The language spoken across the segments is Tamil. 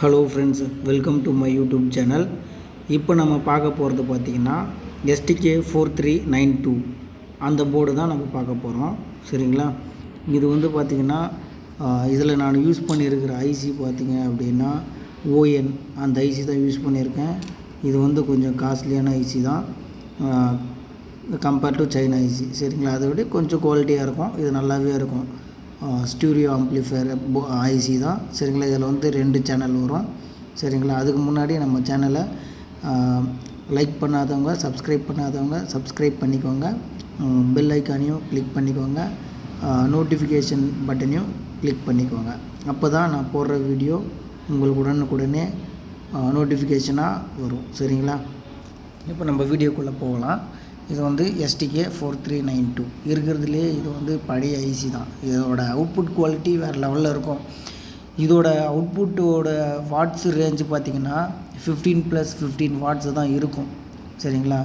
Hello friends, welcome to my YouTube channel. இப்போ நம்ம பார்க்க போகிறது பார்த்திங்கன்னா STK4392 அந்த போர்டு தான் நம்ம பார்க்க போகிறோம். சரிங்களா? இது வந்து பார்த்திங்கன்னா இதில் நான் யூஸ் பண்ணியிருக்கிற ஐசி பார்த்திங்க அப்படின்னா ON அந்த ஐசி தான் யூஸ் பண்ணியிருக்கேன். இது வந்து கொஞ்சம் காஸ்ட்லியான ஐசி தான் கம்பேர்ட் டு சைனா ஐசி. சரிங்களா? அதை விட கொஞ்சம் குவாலிட்டியாக இருக்கும். இது நல்லாவே இருக்கும். ஸ்டூடியோ ஆம்ப்ளிஃபையர் ஐசி தான். சரிங்களா? இதில் வந்து 2 சேனல் வரும். சரிங்களா? அதுக்கு முன்னாடி நம்ம சேனலை லைக் பண்ணாதவங்க, சப்ஸ்கிரைப் பண்ணிக்கோங்க. பெல் ஐக்கானையும் கிளிக் பண்ணிக்கோங்க. நோட்டிஃபிகேஷன் பட்டனையும் கிளிக் பண்ணிக்கோங்க. அப்போ தான் நான் போடுற வீடியோ உங்களுக்கு உடனுக்குடனே நோட்டிஃபிகேஷனாக வரும். சரிங்களா? இப்போ நம்ம வீடியோக்குள்ளே போகலாம். இது வந்து STK4392 இருக்கிறதுலே இது வந்து பழைய ஐசி தான். இதோட அவுட்புட் குவாலிட்டி வேறு லெவலில் இருக்கும். இதோட அவுட்புட்டோட வாட்ஸ் ரேஞ்சு பார்த்திங்கன்னா 15+15 வாட்ஸு தான் இருக்கும். சரிங்களா?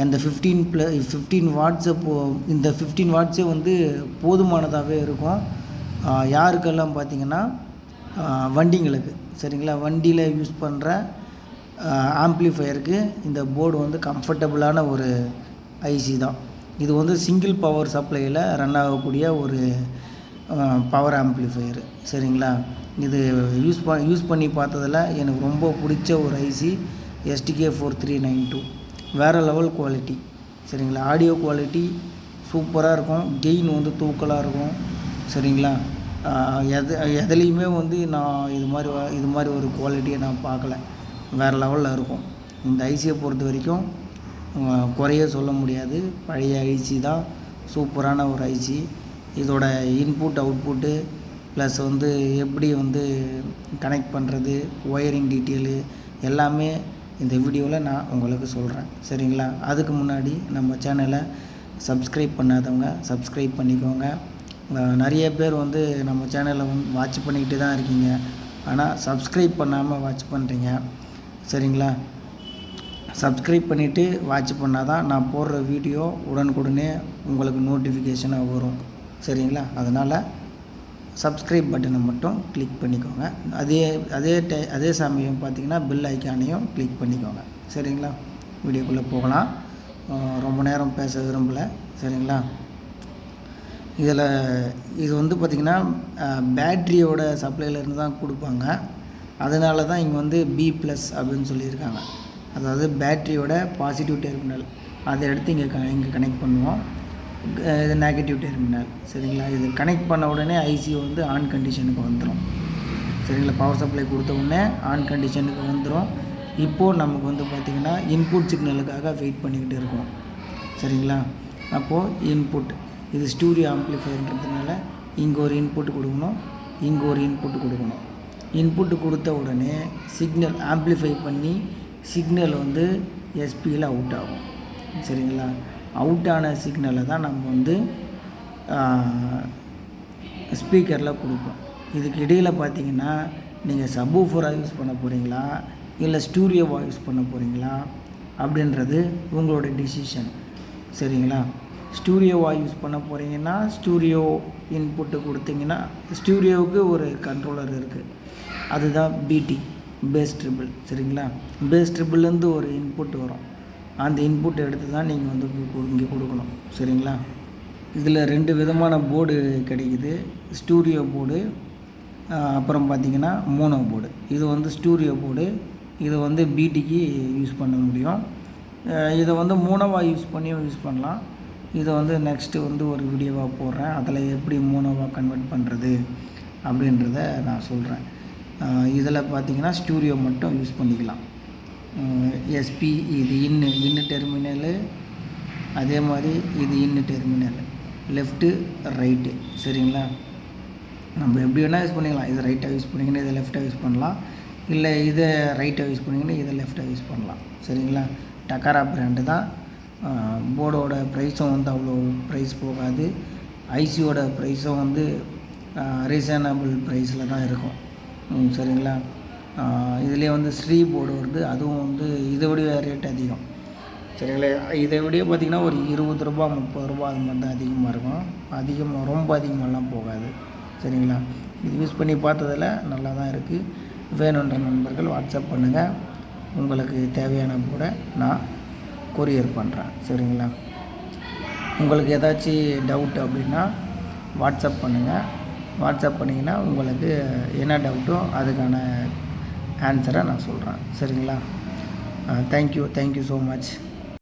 அந்த 15 வாட்ஸை இந்த 15 வாட்ஸே வந்து போதுமானதாகவே இருக்கும். யாருக்கெல்லாம் பார்த்திங்கன்னா வண்டிங்களுக்கு. சரிங்களா? வண்டியில் யூஸ் பண்ணுற ஆம்ப்ளிஃபையருக்கு இந்த போர்டு வந்து கம்ஃபர்டபுளான ஒரு ஐசி தான். இது வந்து சிங்கிள் பவர் சப்ளையில் ரன் ஆகக்கூடிய ஒரு பவர் ஆம்ப்ளிஃபையர். சரிங்களா? இது யூஸ் பண்ணி பார்த்ததில் எனக்கு ரொம்ப பிடிச்ச ஒரு ஐசி STK4392. வேறு லெவல் குவாலிட்டி. சரிங்களா? ஆடியோ குவாலிட்டி சூப்பராக இருக்கும். கெயின் வந்து தூக்கலாக இருக்கும். சரிங்களா? எதுலேயுமே வந்து நான் இது மாதிரி ஒரு குவாலிட்டியை நான் பார்க்கல. வேறு லெவலில் இருக்கும். இந்த ஐசியை பொறுத்த வரைக்கும் குறைய சொல்ல முடியாது. பழைய ஐசி தான். சூப்பரான ஒரு ஐசி. இதோட இன்புட் அவுட்புட்டு ப்ளஸ் வந்து எப்படி வந்து கனெக்ட் பண்ணுறது, ஒயரிங் டீட்டெயிலு எல்லாமே இந்த வீடியோவில் நான் உங்களுக்கு சொல்கிறேன். சரிங்களா? அதுக்கு முன்னாடி நம்ம சேனலை சப்ஸ்கிரைப் பண்ணாதவங்க சப்ஸ்கிரைப் பண்ணிக்கோங்க. நிறைய பேர் வந்து நம்ம சேனலை வாட்ச் பண்ணிக்கிட்டு தான் இருக்கீங்க. ஆனால் சப்ஸ்கிரைப் பண்ணாமல் வாட்ச் பண்ணுறீங்க. சரிங்களா? சப்ஸ்கிரைப் பண்ணிவிட்டு வாட்ச் பண்ணால் தான் நான் போடுற வீடியோ உடனுக்குடனே உங்களுக்கு நோட்டிஃபிகேஷனாக வரும். சரிங்களா? அதனால் சப்ஸ்கிரைப் பட்டனை மட்டும் கிளிக் பண்ணிக்கோங்க. அதே சமயம் பார்த்திங்கன்னா பெல் ஐக்கானையும் கிளிக் பண்ணிக்கோங்க. சரிங்களா? வீடியோக்குள்ளே போகலாம். ரொம்ப நேரம் பேச விரும்பலை. சரிங்களா? இது வந்து பார்த்திங்கன்னா பேட்ரியோட சப்ளைலேருந்து தான் கொடுப்பாங்க. அதனால தான் இங்கே வந்து B+ அப்படின்னு சொல்லியிருக்காங்க. அதாவது பேட்ரியோட பாசிட்டிவ் டெர்மினல் அதை எடுத்து இங்கே கனெக்ட் பண்ணுவோம். இது நெகட்டிவ் டெர்மினல். சரிங்களா? இது கனெக்ட் பண்ண உடனே ஐசி வந்து ஆன் கண்டிஷனுக்கு வந்துடும். சரிங்களா? பவர் சப்ளை கொடுத்த உடனே ஆன் கண்டிஷனுக்கு வந்துடும். இப்போது நமக்கு வந்து பார்த்திங்கன்னா இன்புட் சிக்னலுக்காக வெயிட் பண்ணிக்கிட்டு இருக்கோம். சரிங்களா? அப்போது இன்புட் இது ஸ்டூடியோ ஆம்ப்ளிஃபையர்ன்றதுனால இங்கே ஒரு இன்புட் கொடுக்கணும், இங்கே ஒரு இன்புட் கொடுக்கணும். இன்புட்டு கொடுத்த உடனே சிக்னல் ஆம்ப்ளிஃபை பண்ணி சிக்னல் வந்து SPயில் அவுட் ஆகும். சரிங்களா? அவுட் ஆன சிக்னலை தான் நம்ம வந்து ஸ்பீக்கரில் கொடுப்போம். இதுக்கு இடையில் பார்த்திங்கன்னா நீங்கள் சப்வூஃபராக யூஸ் பண்ண போகிறீங்களா இல்லை ஸ்டூடியோவாக யூஸ் பண்ண போகிறீங்களா அப்படின்றது உங்களோட டிசிஷன். சரிங்களா? ஸ்டூடியோவாக யூஸ் பண்ண போகிறீங்கன்னா ஸ்டூடியோ இன்புட்டு கொடுத்தீங்கன்னா ஸ்டூடியோவுக்கு ஒரு கண்ட்ரோலர் இருக்குது. அதுதான் BT பேஸ் ட்ரிபிள். சரிங்களா? பேஸ் ட்ரிபிள்லேருந்து ஒரு இன்புட் வரும். அந்த இன்புட் எடுத்து தான் நீங்கள் வந்து இங்கே கொடுக்கணும். சரிங்களா? இதில் 2 விதமான போர்டு கிடைக்குது. ஸ்டூடியோ போர்டு, அப்புறம் பார்த்திங்கன்னா மோனோ போர்டு. இது வந்து ஸ்டூடியோ போர்டு. இது வந்து BTக்கு யூஸ் பண்ண முடியும். இதை வந்து மோனோவாக யூஸ் பண்ணலாம். இதை வந்து நெக்ஸ்ட்டு வந்து ஒரு வீடியோவாக போடுறேன். அதில் எப்படி மோனோவாக கன்வெர்ட் பண்ணுறது அப்படின்றத நான் சொல்கிறேன். இதில் பார்த்திங்கன்னா ஸ்டூடியோ மட்டும் யூஸ் பண்ணிக்கலாம். SP இது இன்னு டெர்மினலு, அதே மாதிரி இது இன்னு டெர்மினல், லெஃப்ட்டு ரைட்டு. சரிங்களா? நம்ம எப்படி வேணால் யூஸ் பண்ணிக்கலாம். இதை ரைட்டாக யூஸ் பண்ணிங்கன்னா இதை லெஃப்ட்டாக யூஸ் பண்ணலாம். இல்லை இதை ரைட்டாக யூஸ் பண்ணிங்கன்னா இதை லெஃப்ட்டாக யூஸ் பண்ணலாம். சரிங்களா? டக்காரா பிராண்டு தான். போர்டோட ப்ரைஸும் வந்து அவ்வளோ ப்ரைஸ் போகாது. ஐசியோட ப்ரைஸும் வந்து ரீசனபிள் ப்ரைஸில் தான் இருக்கும். சரிங்களா? இதிலே வந்து ஸ்ரீ போர்டு வருது. அதுவும் வந்து இதை விட ரேட் அதிகம். சரிங்களா? இதை விட பார்த்திங்கன்னா ஒரு ₹20 ₹30 அது மாதிரி தான் அதிகமாக இருக்கும். ரொம்ப அதிகமாகலாம் போகாது. சரிங்களா? இது யூஸ் பண்ணி பார்த்ததில் நல்லா தான் இருக்குது. வேணுன்ற நண்பர்கள் வாட்ஸ்அப் பண்ணுங்கள். உங்களுக்கு தேவையான போர்டை நான் கொரியர் பண்ணுறேன். சரிங்களா? உங்களுக்கு ஏதாச்சும் டவுட் அப்படின்னா வாட்ஸ்அப் பண்ணுங்கள். வாட்ஸ்அப் பண்ணிங்கன்னா உங்களுக்கு என்ன டவுட்டோ அதுக்கான ஆன்சரை நான் சொல்கிறேன். சரிங்களா? Thank you so much.